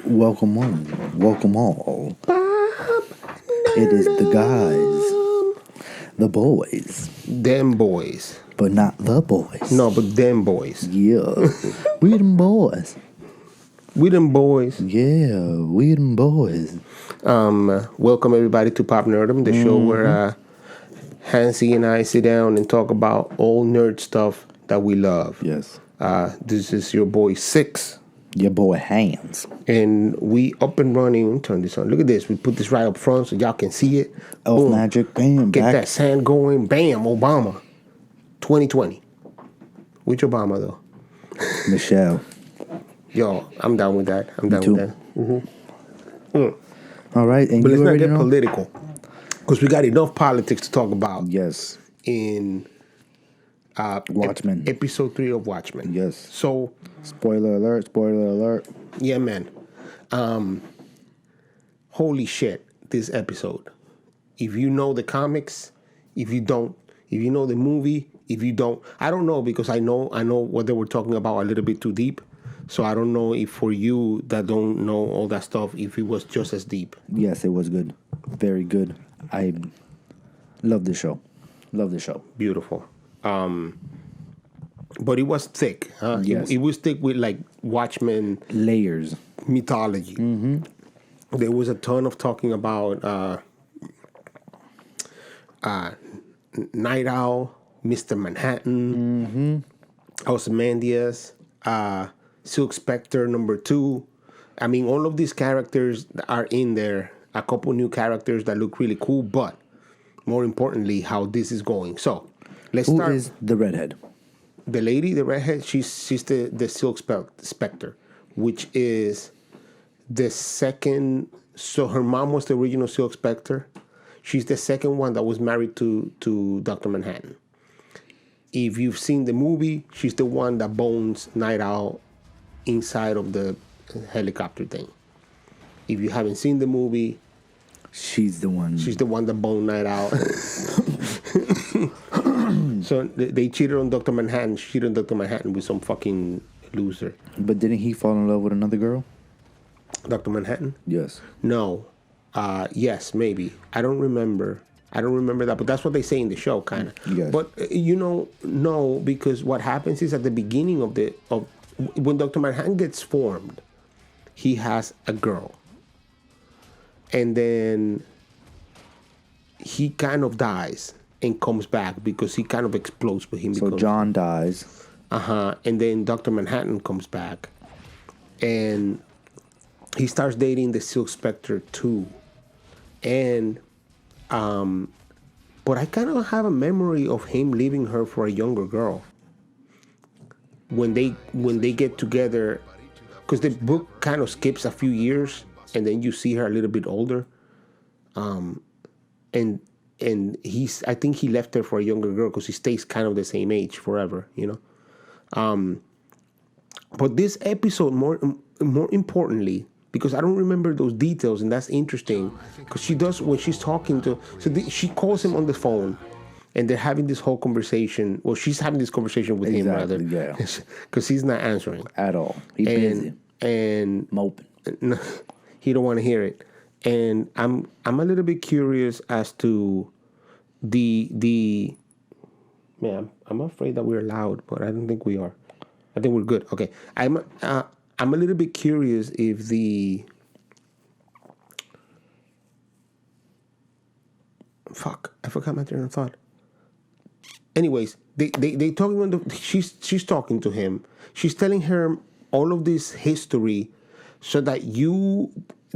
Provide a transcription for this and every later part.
Welcome on, welcome all. It is the guys, the boys, Them boys. but not the boys. No, but them boys. Yeah, we them boys. We them boys. Yeah, we them boys. Welcome everybody to Pop Nerdom, the show where Hansi and I sit down and talk about all nerd stuff that we love. Yes, This is your boy Six. your boy Hands. And we up and running. Turn this on. Look at this. We put this right up front so y'all can see it. Elf Boom. magic, bam, Get back. that sand going. Bam, Obama. 2020. Which Obama, though? Michelle. Yo, I'm down with that. I'm down too. with that. All right, and But let's you not already get know. political. Because we got enough politics to talk about Yes, in Watchmen. episode 3 of Watchmen. Yes. So, Spoiler alert! Spoiler alert! yeah, man. Holy shit, this episode. If you know the comics, if you don't, if you know the movie, if you don't, I don't know because I know what they were talking about a little bit too deep. So I don't know if for you that don't know all that stuff, if it was just as deep. Yes, it was good, very good. I love the show. Love the show. Beautiful. But it was thick. Huh? Yes. It was thick with like Watchmen Layers. mythology. Mm-hmm. There was a ton of talking about Night Owl, Mr. Manhattan, Ozymandias, Silk Spectre #2. I mean, all of these characters are in there. A couple new characters that look really cool, but more importantly, how this is going. So, let's Who start. is the redhead? The lady, the redhead, she's the Silk Spectre, which is the second. So her mom was the original Silk Spectre. She's the second one that was married to Dr. Manhattan. If you've seen the movie, she's the one that bones Night Owl inside of the helicopter thing. If you haven't seen the movie, She's the one. she's the one that boned Night Owl. So they cheated on Dr. Manhattan. She cheated on Dr. Manhattan with some fucking loser. But didn't he fall in love with another girl? Dr. Manhattan? Yes. No. Yes, maybe. I don't remember that, but that's what they say in the show, kind of. Yes. But no, because what happens is at the beginning of when Dr. Manhattan gets formed, he has a girl, and then he kind of dies and comes back because he kind of explodes with him. So John dies. And then Dr. Manhattan comes back, and he starts dating the Silk Spectre too. And but I kind of have a memory of him leaving her for a younger girl. When they get together, because the book kind of skips a few years, and then you see her a little bit older. And I think he left her for a younger girl because he stays kind of the same age forever, But this episode, more importantly, because I don't remember those details, and that's interesting, because she does when she's talking to. She calls him on the phone, and they're having this whole conversation. Well, she's having this conversation with him rather, yeah. because he's not answering At all. He's busy. and Moping. he don't want to hear it. And I'm a little bit curious as to the man. I'm afraid that we're loud, but I don't think we are. I think we're good. Okay, I'm a little bit curious if I forgot my train of thought. Anyways, they talking on the she's talking to him. She's telling her all of this history so that you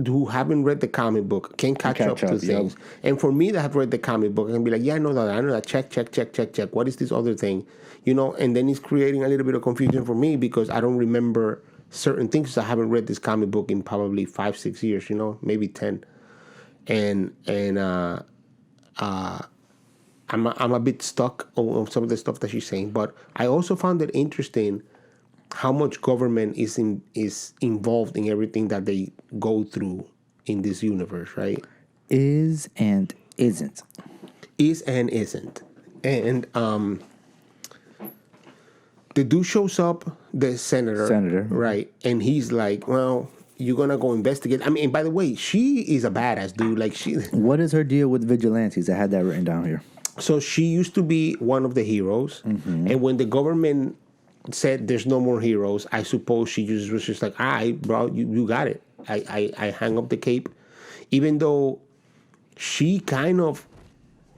who haven't read the comic book can catch up to things. And for me that have read the comic book, I can be like, yeah, I know that. Check. What is this other thing? And then it's creating a little bit of confusion for me because I don't remember certain things. I haven't read this comic book in probably 5-6 years, maybe 10. And I'm a bit stuck on some of the stuff that she's saying, but I also found it interesting how much government is involved in everything that they go through in this universe, right? Is and isn't. Is and isn't. And the dude shows up, the senator, Senator. right? And he's like, well, you're gonna go investigate. I mean, by the way, she is a badass dude. Like she. What is her deal with vigilantes? I had that written down here. So she used to be one of the heroes, and when the government said there's no more heroes, I suppose she just was just like, all right, bro, you got it. I hang up the cape, even though she kind of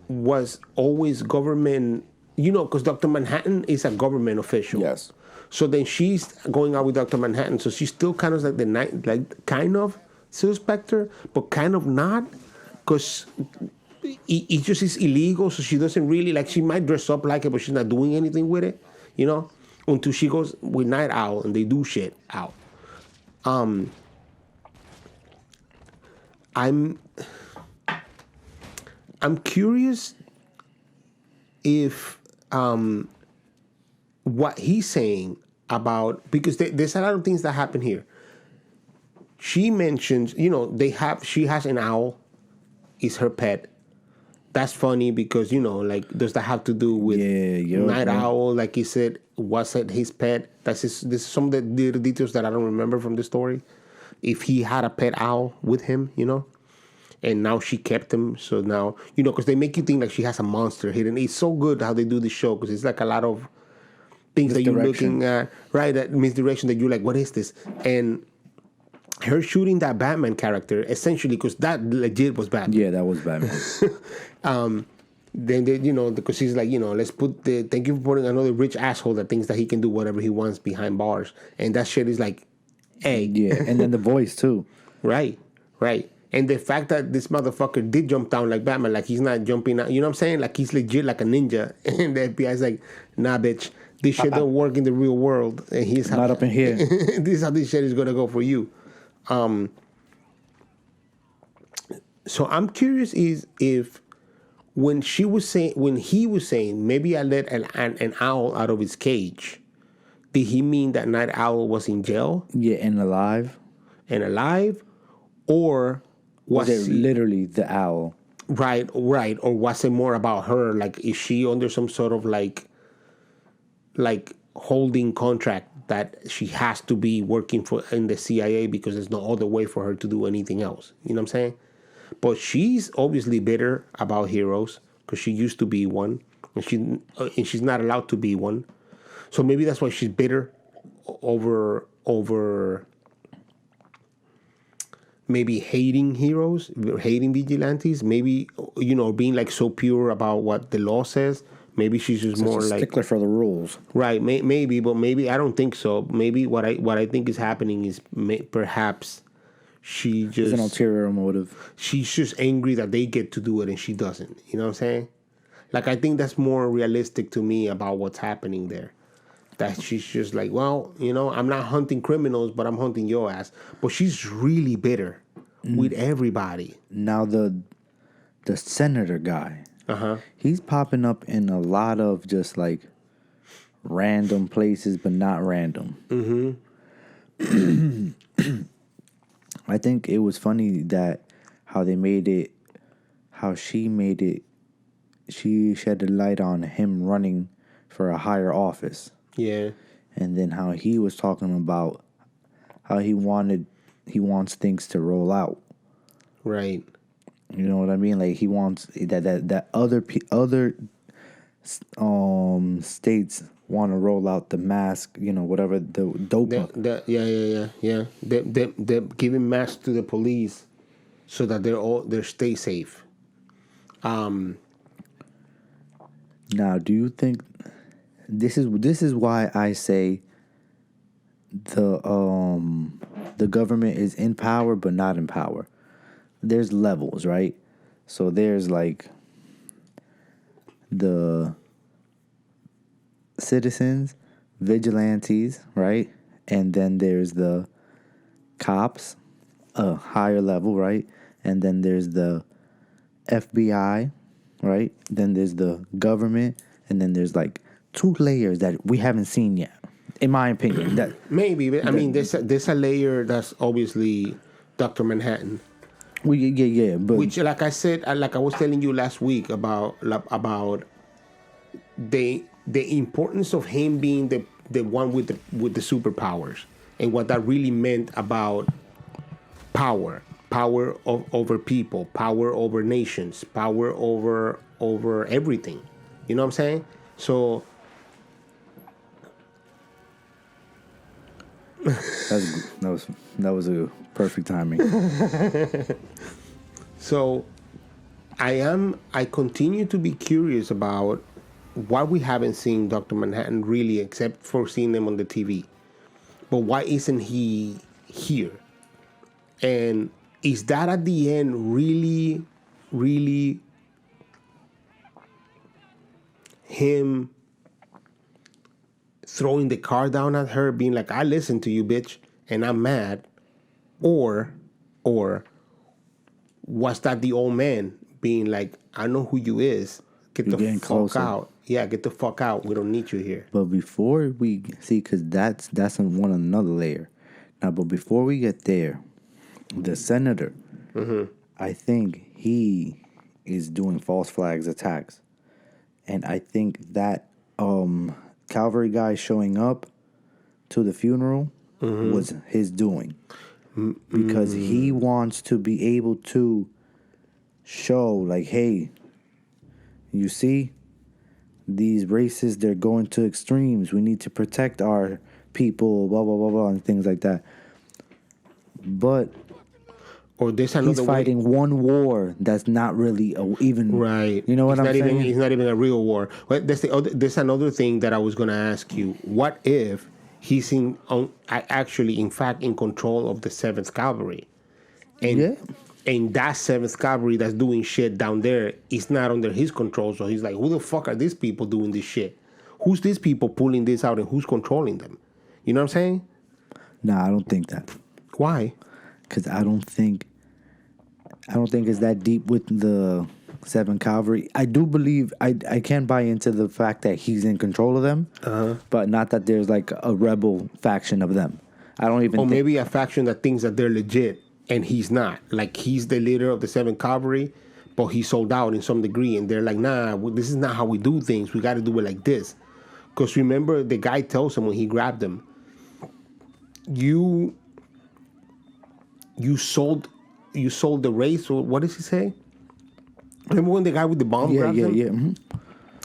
was always government, because Dr. Manhattan is a government official. Yes. So then she's going out with Dr. Manhattan, so she's still kind of like the night, like kind of suspect her, but kind of not, because it just is illegal. So she doesn't really like. She might dress up like it, but she's not doing anything with it, until she goes with Night Owl and they do shit out. I'm curious if what he's saying about, because there's a lot of things that happen here. She mentions, she has an owl, is her pet. That's funny because, does that have to do with Night Owl? Like he said, was it his pet? This is some of the details that I don't remember from the story. If he had a pet owl with him, and now she kept him. So now, because they make you think like she has a monster hidden. It's so good how they do this show because it's like a lot of things that you're looking at, right? That misdirection that you're like, what is this? And her shooting that Batman character, essentially, because that legit was Batman. Yeah, that was Batman. Then they, because he's like, let's thank you for putting another rich asshole that thinks that he can do whatever he wants behind bars. And that shit is like, hey. Yeah, and then the voice, too. Right. And the fact that this motherfucker did jump down like Batman, like he's not jumping out, you know what I'm saying? Like he's legit like a ninja. And the FBI's like, nah, bitch, this shit don't work in the real world. And he's not up in here. This is how this shit is going to go for you. So I'm curious if when he was saying, maybe I let an owl out of his cage, did he mean that Night Owl was in jail? Yeah, and alive. Or was it literally the owl? Right. Or was it more about her? Like, is she under some sort of like holding contract that she has to be working in the CIA because there's no other way for her to do anything else? You know what I'm saying? But she's obviously bitter about heroes because she used to be one, and she's not allowed to be one. So maybe that's why she's bitter over maybe hating heroes, hating vigilantes, maybe, being like so pure about what the law says. Maybe she's just more like stickler for the rules. Right, maybe, but maybe I don't think so. Maybe what I think is happening is perhaps she just... There's an ulterior motive. She's just angry that they get to do it and she doesn't. You know what I'm saying? Like, I think that's more realistic to me about what's happening there. That she's just like, well, I'm not hunting criminals, but I'm hunting your ass. But she's really bitter with everybody. Now the senator guy, he's popping up in a lot of just like random places, but not random. Mm-hmm. I think it was funny that how she made it. She shed the light on him running for a higher office. Yeah. And then how he was talking about how he wants things to roll out. Right. You know what I mean? Like he wants that other states want to roll out the mask, whatever the dope. Yeah. They're giving masks to the police so that they stay safe. Now, do you think this is why I say the government is in power but not in power? There's levels, right? So there's like the citizens, vigilantes, right? And then there's the cops, a higher level, right? And then there's the FBI, right? Then there's the government, and then there's like 2 layers that we haven't seen yet, in my opinion. That maybe, but there's a layer that's obviously Dr. Manhattan. Well, yeah, but which, like I said, like I was telling you last week about the importance of him being the one with the superpowers and what that really meant about power over people, power over nations, power over everything. You know what I'm saying? So that was a perfect timing. so I continue to be curious about why we haven't seen Dr. Manhattan really, except for seeing him on the TV. But why isn't he here? And is that at the end really, really him throwing the car down at her, being like, "I listened to you, bitch, and I'm mad," or was that the old man being like, "I know who you is. Get You're the getting fuck closer. out. Yeah, get the fuck out. We don't need you here." But before we see, because that's on one another layer. Now, but before we get there, the senator, I think he is doing false flags attacks, and I think that cavalry guy showing up to the funeral was his doing, because he wants to be able to show, like, hey, you see, these racists, they're going to extremes. We need to protect our people, blah, blah, blah, blah, and things like that. But Or there's another he's fighting one war that's not really even... Right. You know what I'm saying? It's not even a real war. But there's another thing that I was going to ask you. What if he's actually, in fact, in control of the 7th Cavalry? And that 7th Cavalry that's doing shit down there is not under his control. So he's like, who the fuck are these people doing this shit? Who's these people pulling this out and who's controlling them? You know what I'm saying? Nah, I don't think that. Why? Because I don't think it's that deep with the 7 Cavalry. I do believe, I can buy into the fact that he's in control of them, but not that there's like a rebel faction of them. I don't even Or maybe a faction that thinks that they're legit and he's not. Like, he's the leader of the 7th Cavalry, but he sold out in some degree, and they're like, nah, this is not how we do things. We got to do it like this. Because remember, the guy tells him when he grabbed him, you sold the race, or what does he say? Remember when the guy with the bomb grabs him? Yeah. Mm-hmm.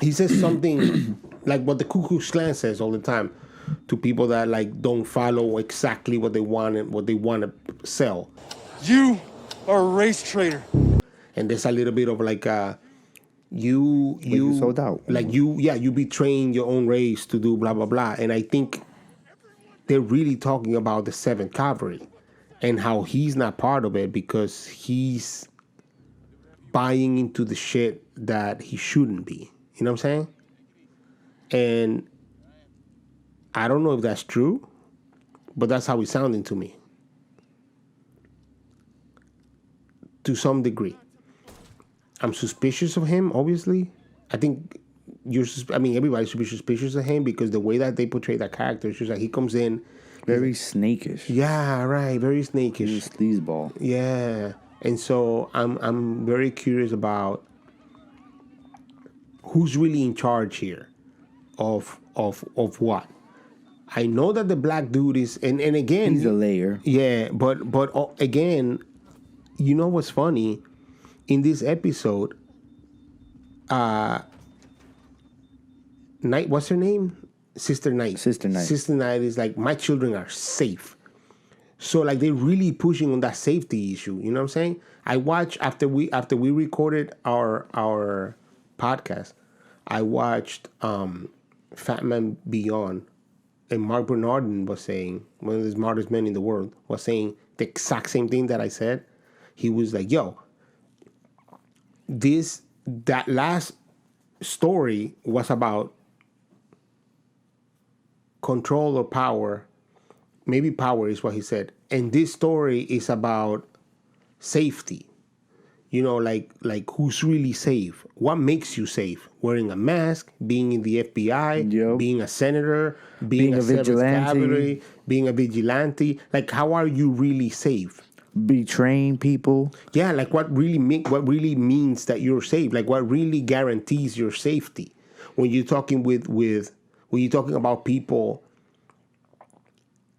He says something like what the Ku Klux Klan says all the time to people that like don't follow exactly what they want and what they want to sell. You are a race traitor. And there's a little bit of like you sold out. Like you betraying your own race to do blah blah blah. And I think they're really talking about the 7th Cavalry and how he's not part of it because he's buying into the shit that he shouldn't be. You know what I'm saying? And I don't know if that's true, but that's how it's sounding to me. To some degree. I'm suspicious of him, obviously. I think everybody should be suspicious of him because the way that they portray that character is just like he comes in very snakish. Yeah, right. Very snakish. He's a sleazeball. Yeah. And so I'm very curious about who's really in charge here of what. I know that the black dude is, and again, he's a layer. Yeah, but again, you know what's funny? In this episode, Night, what's her name? Sister Night. Sister Night is like, my children are safe. So like they're really pushing on that safety issue. You know what I'm saying? I watched after we recorded our podcast, I watched Fat Man Beyond, and Mark Bernardin was saying, one of the smartest men in the world, was saying the exact same thing that I said. He was like, yo, that last story was about control or power. Maybe power is what he said. And this story is about safety. You know, like who's really safe? What makes you safe? Wearing a mask, being in the FBI, being a senator, being a vigilante, being a vigilante. Like, how are you really safe? Betraying people. Yeah, like what really means that you're safe? Like what really guarantees your safety? When you're talking when you're talking about people,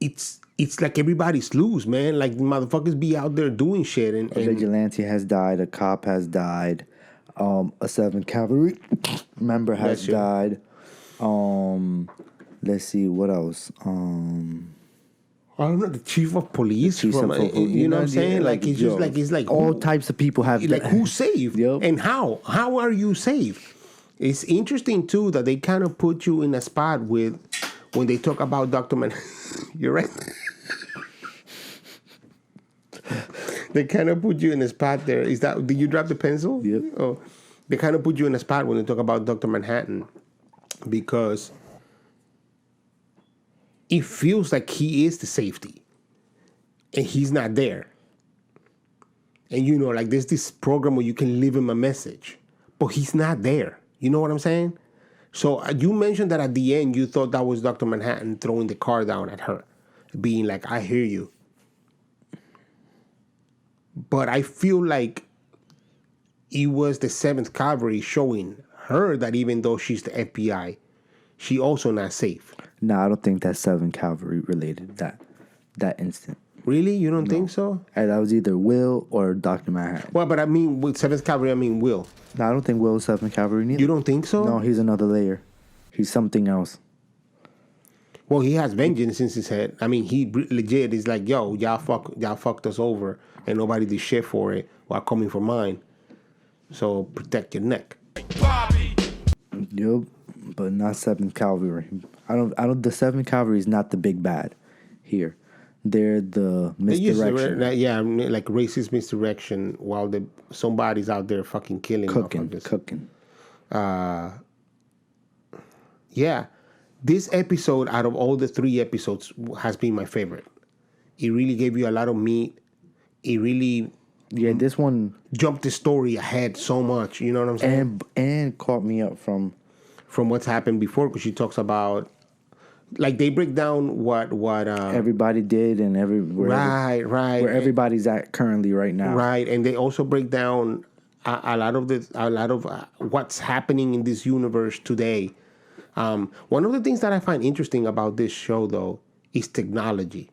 it's it's like everybody's loose, man. Like motherfuckers be out there doing shit, and A vigilante has died. A cop has died. A 7th Cavalry member has That's true. died. Let's see what else. I don't know, the chief of police Chief from of police, you know what I'm yeah, saying? Like it's just yo, like it's like all who- types of people have like who's safe Yep. and how? How are you safe? It's interesting too that they kind of put you in a spot with when they talk about Dr. Man. You're right. They kind of put you in a spot there. Is that, did you drop the pencil? Yep. Oh, they kind of put you in a spot when they talk about Dr. Manhattan because it feels like he is the safety and he's not there. And you know, like there's this program where you can leave him a message, but he's not there. You know what I'm saying? So you mentioned that at the end you thought that was Dr. Manhattan throwing the car down at her, being like, I hear you. But I feel like it was the 7th Cavalry showing her that even though she's the FBI, she also not safe. No, I don't think that's 7th Cavalry related that instant. Really? You don't think so? And that was either Will or Dr. Manhattan. Well, but I mean, with 7th Cavalry, I mean Will. No, I don't think Will is 7th Cavalry neither. You don't think so? No, he's another layer. He's something else. Well, he has vengeance in his head. I mean, he legit is like, yo, y'all fucked us over, and nobody did shit for it while coming for mine. So protect your neck. Yup, but not 7th Cavalry. I don't. The 7th Cavalry is not the big bad here. They're the misdirection. Yeah, like racist misdirection while somebody's out there fucking killing Cooking. Yeah. This episode, out of all the 3 episodes, has been my favorite. It really gave you a lot of meat. It really This one jumped the story ahead so much. You know what I'm saying? and caught me up from what's happened before, because she talks about, like, they break down what everybody did and right where everybody's at currently right now. Right, and they also break down a lot of what's happening in this universe today. One of the things that I find interesting about this show, though, is technology,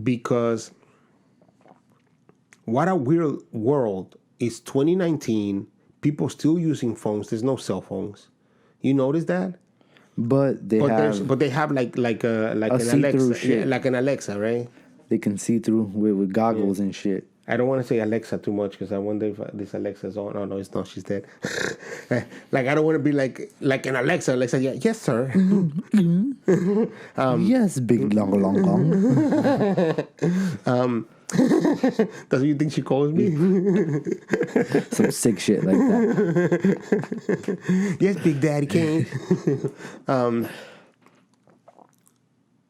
because what a weird world is 2019. People still using phones. There's no cell phones. You notice that? But they have like an Alexa, shit. like an Alexa, right? They can see through with goggles and shit. I don't want to say Alexa too much because I wonder if this Alexa's on. Oh, no, it's not. She's dead. Like, I don't want to be like an Alexa. Alexa, yeah, yes, sir. Yes, big long. That's what you think she calls me? Some sick shit like that. Yes, Big Daddy Kane.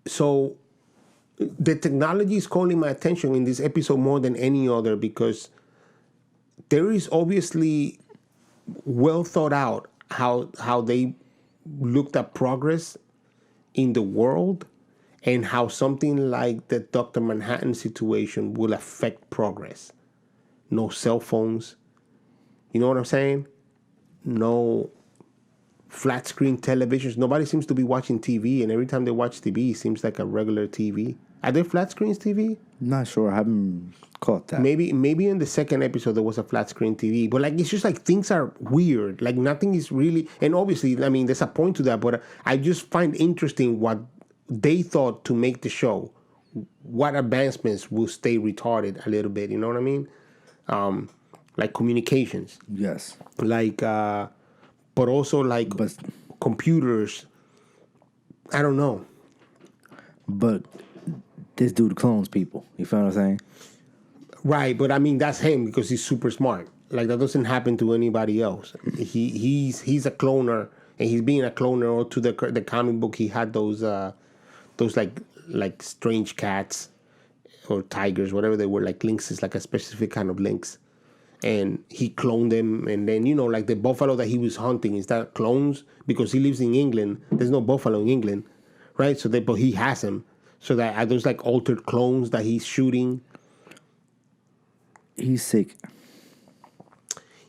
So the technology is calling my attention in this episode more than any other, because there is obviously well thought out how they looked at progress in the world and how something like the Dr. Manhattan situation will affect progress. No cell phones. You know what I'm saying? No flat screen televisions. Nobody seems to be watching TV, and every time they watch TV, it seems like a regular TV. Are there flat screens TV? Not sure. I haven't caught that. Maybe in the second episode there was a flat screen TV, but like it's just like things are weird. Like nothing is really, and obviously, I mean, there's a point to that, but I just find interesting what they thought to make the show. What advancements will stay retarded a little bit? You know what I mean? Like communications. Yes. Like, but also like computers. I don't know. But this dude clones people. You feel what I'm saying? Right, but I mean that's him because he's super smart. Like that doesn't happen to anybody else. He's a cloner, and he's being a cloner. Or to the comic book, he had those like strange cats or tigers, whatever they were, like lynxes, like a specific kind of lynx, and he cloned them. And then like the buffalo that he was hunting, is that clones? Because he lives in England, there's no buffalo in England, right? So but he has them. So that are those like altered clones that he's shooting? He's sick.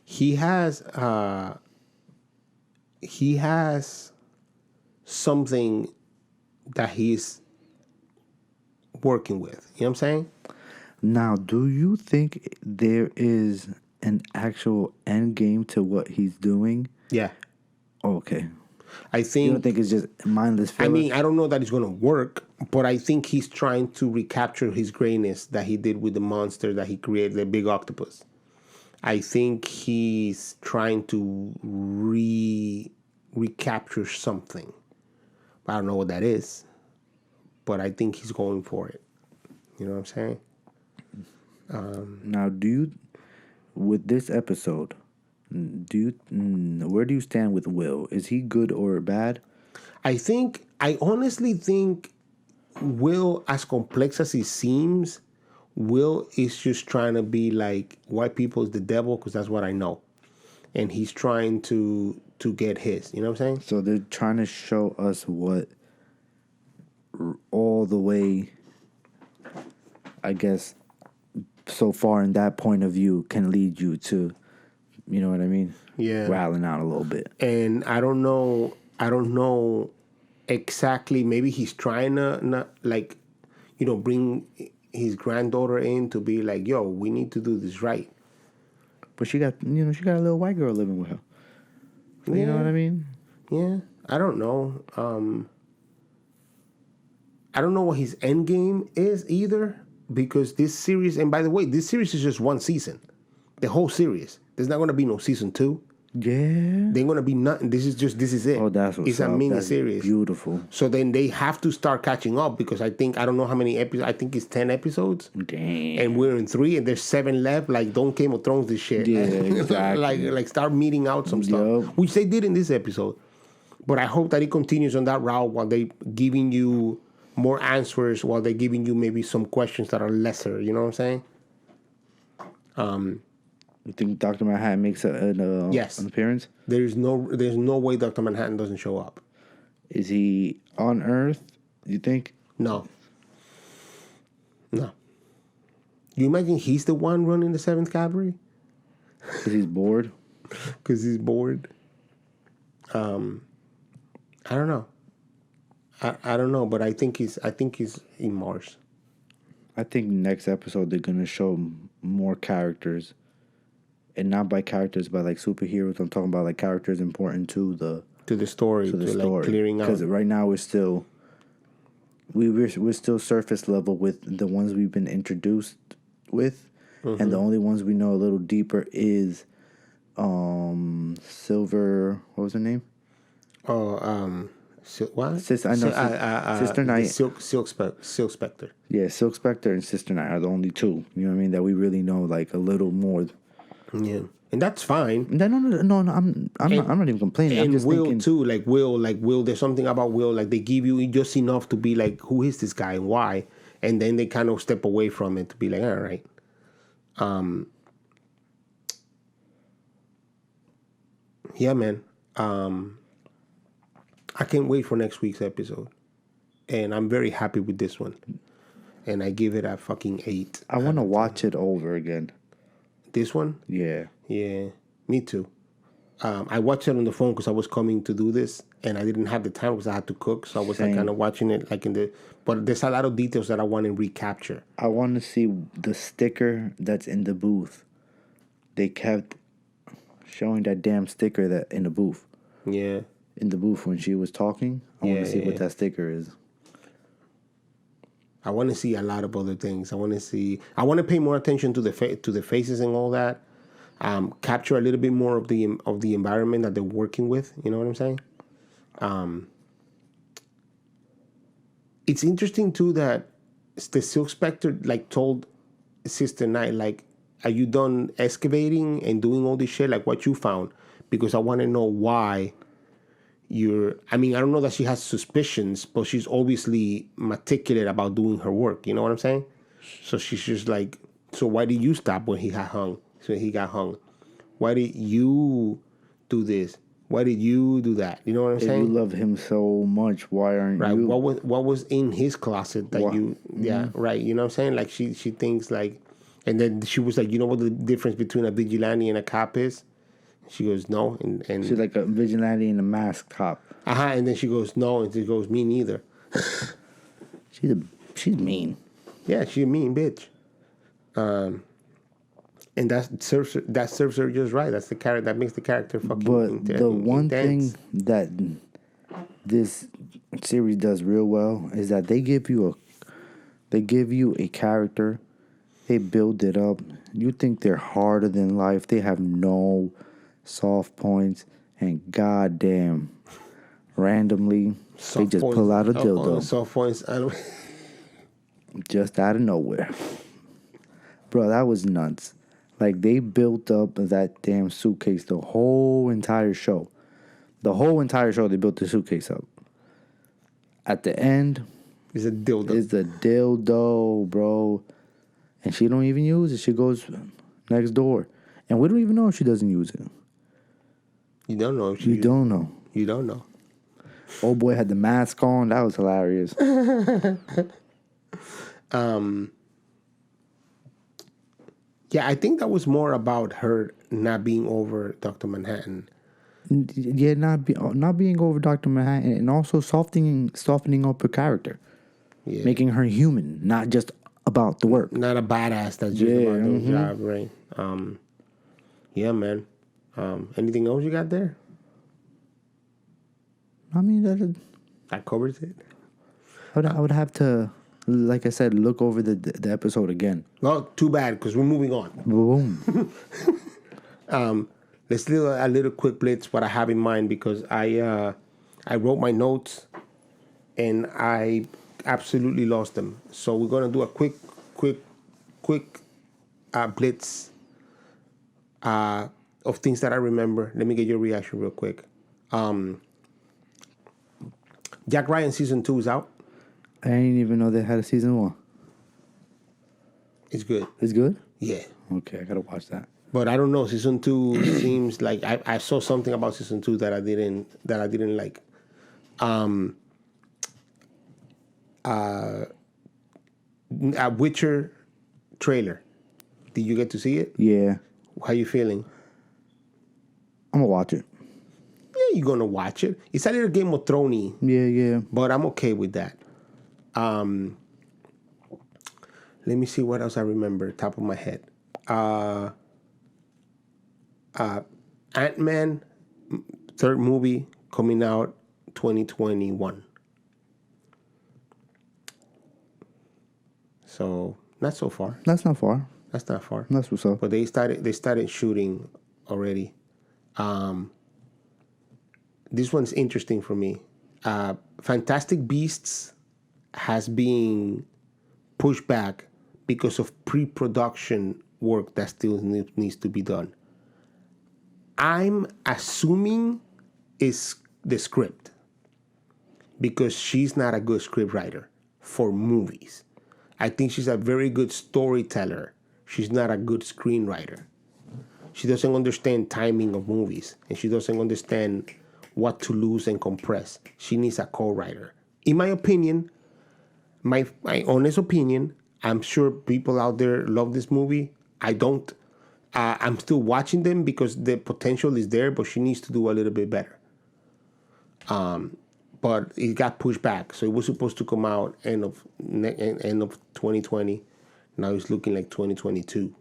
He has something that he's working with. You know what I'm saying? Now, do you think there is an actual end game to what he's doing? Yeah. Okay. I think. You don't think it's just mindless filler? I mean, I don't know that it's going to work, but I think he's trying to recapture his greatness that he did with the monster that he created, the big octopus. I think he's trying to recapture something. I don't know what that is, but I think he's going for it. You know what I'm saying? Now, with this episode, where do you stand with Will? Is he good or bad? I honestly think Will, as complex as he seems, Will is just trying to be like white people is the devil because that's what I know, and he's trying to get his. You know what I'm saying? So they're trying to show us what all the way, I guess, so far in that point of view can lead you to, you know what I mean? Yeah. Rattling out a little bit. And I don't know exactly. Maybe he's trying to not like, bring his granddaughter in to be like, yo, we need to do this right. But she got a little white girl living with her. So you know what I mean? Yeah. I don't know. I don't know what his end game is either, because this series, and by the way, this series is just one season. The whole series. There's not going to be no season 2. Yeah. There ain't going to be nothing. This is it. Oh, that's what's It's up. a mini That's series. beautiful. So then they have to start catching up, because I don't know how many episodes. I think it's 10 episodes. Damn. And we're in 3 and there's 7 left. Like, don't Game of Thrones this shit. Yeah, exactly. like start meeting out some stuff. Yup. Which they did in this episode. But I hope that it continues on that route while they giving you more answers, while they're giving you maybe some questions that are lesser. You know what I'm saying? You think Dr. Manhattan makes an Yes. appearance? There's no way Dr. Manhattan doesn't show up. Is he on Earth, you think? No. You imagine he's the one running the 7th Cavalry? Because he's bored? Because he's bored. I don't know. I don't know, but I think he's in Mars. I think next episode they're going to show more characters. And not by characters, but like superheroes. I'm talking about like characters important to the story, like clearing out. Because right now we're still surface level with the ones we've been introduced with, and the only ones we know a little deeper is Silver. What was her name? What? Sister Knight. Silk Spectre. Yeah, Silk Spectre and Sister Knight are the only two. You know what I mean? That we really know like a little more. Yeah, and that's fine. No. I'm not even complaining. I'm And just Will thinking, too, like Will. There's something about Will, like they give you just enough to be like, who is this guy and why? And then they kind of step away from it to be like, all right. Yeah, man. I can't wait for next week's episode, and I'm very happy with this one. And I give it a fucking 8. I want to watch it over again. This one? Yeah. Yeah, me too. I watched it on the phone because I was coming to do this, and I didn't have the time because I had to cook. So I was like kind of watching it like but there's a lot of details that I want to recapture. I want to see the sticker that's in the booth. They kept showing that damn sticker that in the booth. Yeah. In the booth when she was talking. I want to see what that sticker is. I want to see a lot of other things. I want to pay more attention to the faces and all that. Capture a little bit more of the environment that they're working with. You know what I'm saying? It's interesting too that the Silk Spectre like told Sister Knight like, "Are you done excavating and doing all this shit? Like what you found? Because I want to know why." I don't know that she has suspicions, but she's obviously meticulous about doing her work. You know what I'm saying? So she's just like, so why did you stop when he got hung? So he got hung. Why did you do this? Why did you do that? You know what I'm saying? If you love him so much, why aren't you? What was in his closet that you? Yeah, right. You know what I'm saying? Like she thinks like, and then she was like, you know what the difference between a vigilante and a cop is? She goes, no. And she's like a vigilante and a masked cop. And then she goes, no. And she goes, me neither. She's mean. Yeah, she's a mean bitch. And that serves her just right. That's the character that makes the character fucking But the one intense. thing that this series does real well is that they give you a character, they build it up. You think they're harder than life. They have no soft points, and goddamn, randomly they just pull out a dildo Soft points. just out of nowhere. Bro, that was nuts. Like, they built up that damn suitcase the whole entire show. The whole entire show, they built the suitcase up. At the end, It's a dildo. it's a dildo, bro. And she don't even use it. She goes next door. And we don't even know if she doesn't use it. You don't know. You don't know. You don't know. Old boy had the mask on. That was hilarious. Yeah, I think that was more about her not being over Dr. Manhattan. Yeah, not being over Dr. Manhattan, and also softening up her character. Yeah. Making her human, not just about the work. Not a badass that's just about doing job, right? Yeah, man. Anything else you got there? I mean, That covers it. I would have to, like I said, look over the episode again. Well, too bad, because we're moving on. Boom. Let's do a little quick blitz what I have in mind, because I wrote my notes and I absolutely lost them. So we're gonna do a quick blitz of things that I remember. Let me get your reaction real quick. Jack Ryan season 2 is out. I didn't even know they had a season 1. It's good. It's good? Yeah. Okay, I gotta watch that. But I don't know. Season 2 seems like I saw something about season 2 that I didn't like. A Witcher trailer. Did you get to see it? Yeah, How you feeling? I'm gonna watch it. Yeah, you're gonna watch it. It's a little Game of Thrones-y, Yeah. but I'm okay with that. Let me see what else I remember, top of my head. Ant-Man, third movie, coming out 2021. So, not so far. That's not far. That's not far. That's what's up. But they started shooting already. This one's interesting for me. Fantastic Beasts has been pushed back because of pre-production work that still needs to be done. I'm assuming it's the script, because she's not a good script writer for movies. I think she's a very good storyteller. She's not a good screenwriter. She doesn't understand timing of movies, and she doesn't understand what to lose and compress. She needs a co-writer. In my opinion, my honest opinion, I'm sure people out there love this movie. I don't. I'm still watching them because the potential is there, but she needs to do a little bit better. But it got pushed back, so it was supposed to come out end of 2020. Now it's looking like 2022.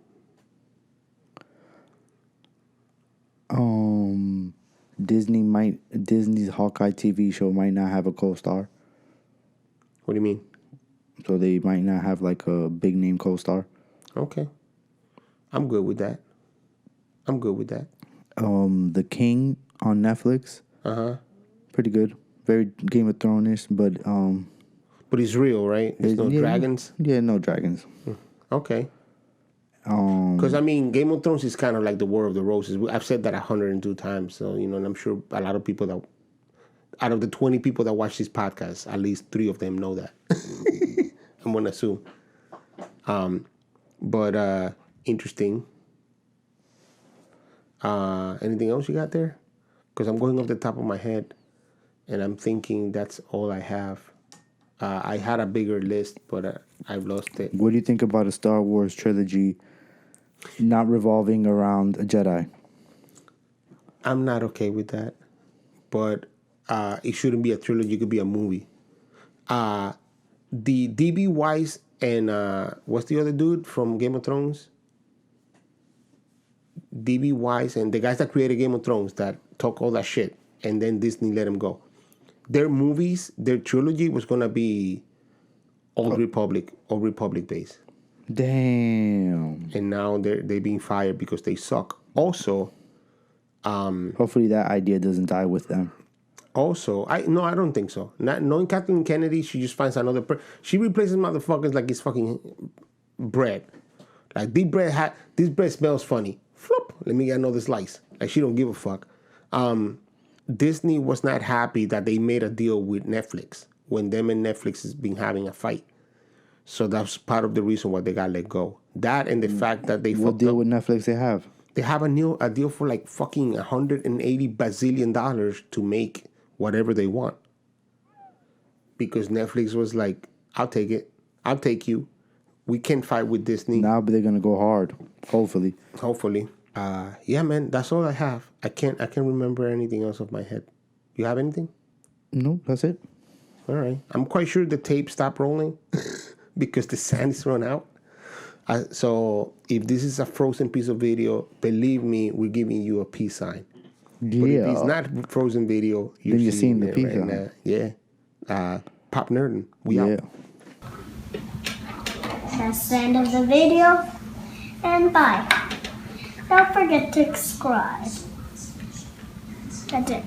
Disney's Hawkeye TV show might not have a co-star, What do you mean? so they might not have like a big name co-star. Okay, I'm good with that. The King on Netflix. Pretty good. Very Game of Thrones-ish, but But it's real, right? There's no dragons. Yeah, no dragons. Okay. Because I mean, Game of Thrones is kind of like the War of the Roses. I've said that 102 times, so and I'm sure a lot of people that, out of the 20 people that watch this podcast, at least 3 of them know that. I'm gonna assume. But interesting. Anything else you got there? Because I'm going off the top of my head, and I'm thinking that's all I have. I had a bigger list, but I've lost it. What do you think about a Star Wars trilogy not revolving around a Jedi? I'm not okay with that, but it shouldn't be a trilogy. It could be a movie. The D.B. Weiss and what's the other dude from Game of Thrones? D.B. Weiss and the guys that created Game of Thrones that talk all that shit, and then Disney let them go. Their movies, their trilogy was gonna be Old Republic based, Damn. and now they're being fired because they suck. Also, Hopefully that idea doesn't die with them. I don't think so. Not knowing Kathleen Kennedy, she just finds another. She replaces motherfuckers like it's fucking bread. Like this bread smells funny. Flop. Let me get another slice. Like she don't give a fuck. Disney was not happy that they made a deal with Netflix when them and Netflix has been having a fight. So that's part of the reason why they got let go. That and the fact that they What fucked deal up. with Netflix they have? They have a deal for like fucking $180 bazillion to make whatever they want. Because Netflix was like, I'll take it. I'll take you. We can't fight with Disney. Now but they're gonna go hard. Hopefully. Yeah, man, that's all I have. I can't remember anything else off my head. You have anything? No, that's it. All right. I'm quite sure the tape stopped rolling because the sand is run out. So if this is a frozen piece of video, believe me, we're giving you a peace sign. But if it's not frozen video, Then you're seeing the peace sign. Yeah. Pop Nerdom. We out. That's the end of the video. And bye. Don't forget to subscribe. That's it.